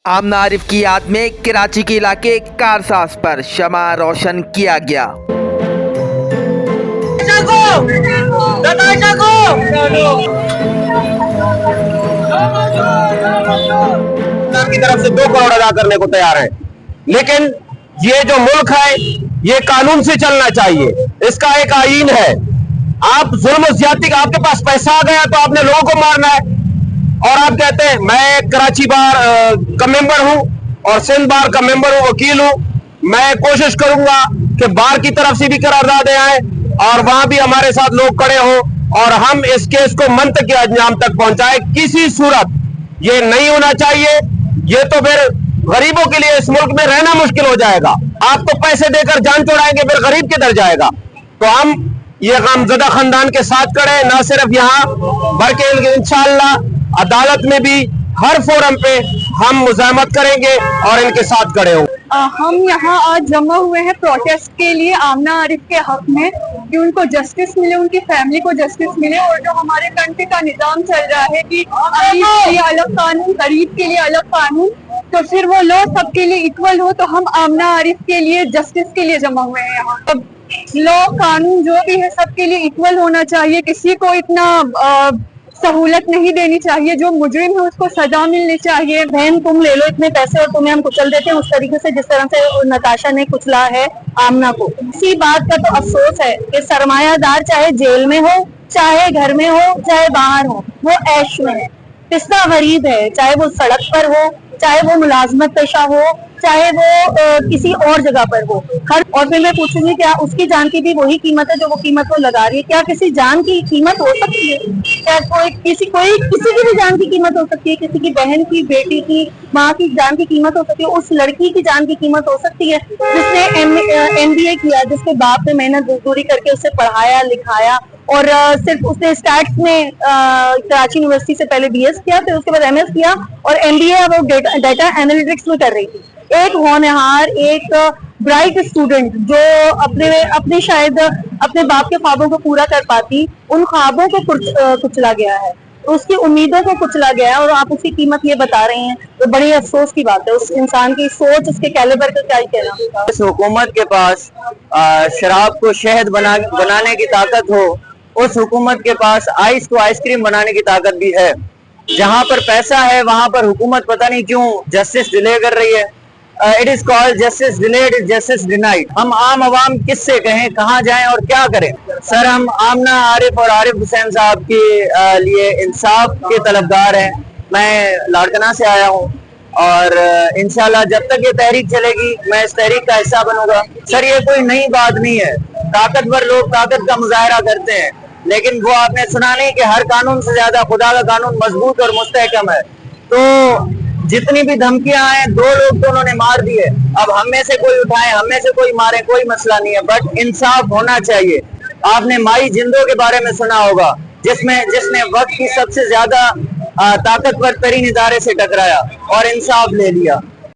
आमना आरिफ की याद में कराची के इलाके कारसाज पर शमा रोशन किया गया। की तरफ से 2 करोड़ अदा करने को तैयार है, लेकिन ये जो मुल्क है ये कानून से चलना चाहिए। इसका एक आईन है। आप जुल्म ज्यादती का, आपके पास पैसा आ गया तो आपने लोगों को मारना है, और आप कहते हैं मैं कराची बार का मेंबर हूं और सिंध बार का मेंबर हूं, वकील हूं। मैं कोशिश करूंगा कि बार की तरफ से भी करारदादें आए और वहां भी हमारे साथ लोग खड़े हों और हम इस केस को मंतक के अंजाम तक पहुंचाए। किसी सूरत ये नहीं होना चाहिए। ये तो फिर गरीबों के लिए इस मुल्क में रहना मुश्किल हो जाएगा। आप तो पैसे देकर जान छोड़ाएंगे, फिर गरीब किधर जाएगा? तो हम ये गमज़दा खानदान के साथ खड़े, न सिर्फ यहाँ बल्कि इंशाअल्लाह अदालत में भी हर फोरम पे हम मुज़ाहमत करेंगे और इनके साथ खड़े होंगे। हम यहाँ आज जमा हुए हैं प्रोटेस्ट के लिए आमना आरिफ के हक में कि उनको जस्टिस मिले, उनकी फैमिली को जस्टिस मिले। और जो हमारे कंट्री का निजाम चल रहा है कि अमीर के लिए अलग कानून, गरीब के लिए अलग कानून, तो फिर वो लॉ सबके लिए इक्वल हो। तो हम आमना आरिफ के लिए जस्टिस के लिए जमा हुए हैं यहाँ। अब लॉ कानून जो भी है सबके लिए इक्वल होना चाहिए। किसी को इतना सहूलत नहीं देनी चाहिए। जो मुजरिम है उसको सजा मिलनी चाहिए। बहन तुम ले लो इतने पैसे और तुम्हें हम कुचल देते हैं, उस तरीके से जिस तरह से नताशा ने कुचला है आमना को। इसी बात का तो अफसोस है कि सरमायादार चाहे जेल में हो, चाहे घर में हो, चाहे बाहर हो, वो ऐश में है। पिस्ता गरीब है, चाहे वो सड़क पर हो, चाहे वो मुलाजमत पेशा हो, चाहे वो किसी और जगह पर हो। और फिर मैं पूछूंगी क्या उसकी जान की भी वही कीमत है जो वो कीमत वो लगा रही है? क्या किसी जान की कीमत हो सकती है? क्या किसी की भी जान की कीमत हो सकती है? किसी की बहन की, बेटी की, माँ की जान की कीमत हो सकती है? उस लड़की की जान की कीमत हो सकती है जिसने MBA किया, जिसके बाप ने मेहनत मजदूरी करके उसे पढ़ाया लिखाया और सिर्फ उसने स्टैट्स में कराची यूनिवर्सिटी से पहले BS किया, फिर उसके बाद MS किया और MBA वो डेटा एनालिटिक्स में कर रही थी। एक होनहार, एक ब्राइट स्टूडेंट जो अपने शायद अपने बाप के ख्वाबों को पूरा कर पाती, उन ख्वाबों को कुचला गया है, उसकी उम्मीदों को कुचला गया है और आप उसकी कीमत ये बता रहे हैं, तो बड़ी अफसोस की बात है। उस इंसान की सोच, उसके कैलिबर का क्या ही कहना। इस हुकूमत के पास शराब को शहद बनाने की ताकत हो, उस हुकूमत के पास आइस को आइसक्रीम बनाने की ताकत भी है। जहां पर पैसा है वहां पर हुकूमत पता नहीं क्यों जस्टिस डिले कर रही है। It is called justice delayed, justice denied. हम आम आवाम किससे कहें, कहाँ जाएं और क्या करें? सर, हम आमना आरिफ और आरिफ हुसैन साहब के लिए इंसाफ के तलबगार हैं। मैं लाड़कना से आया हूँ और इंशाल्लाह जब तक ये तहरीक चलेगी मैं इस तहरीक का हिस्सा बनूंगा। सर, ये कोई नई बात नहीं है। ताकतवर लोग ताकत का मुजाहरा करते हैं, लेकिन वो आपने सुना नहीं कि हर कानून से ज्यादा खुदा का कानून मजबूत और मुस्तहकम है। तो जितनी भी धमकियां आए, 2 लोग तो उन्होंने मार दिए, अब हम में से कोई उठाए, हम में से कोई मारे, कोई मसला नहीं है, बट इंसाफ होना चाहिए। आपने माई जिंदो के बारे में सुना होगा, जिसने वक्त की सबसे ज्यादा ताकतवर तरीन इदारे से टकराया और इंसाफ ले लिया।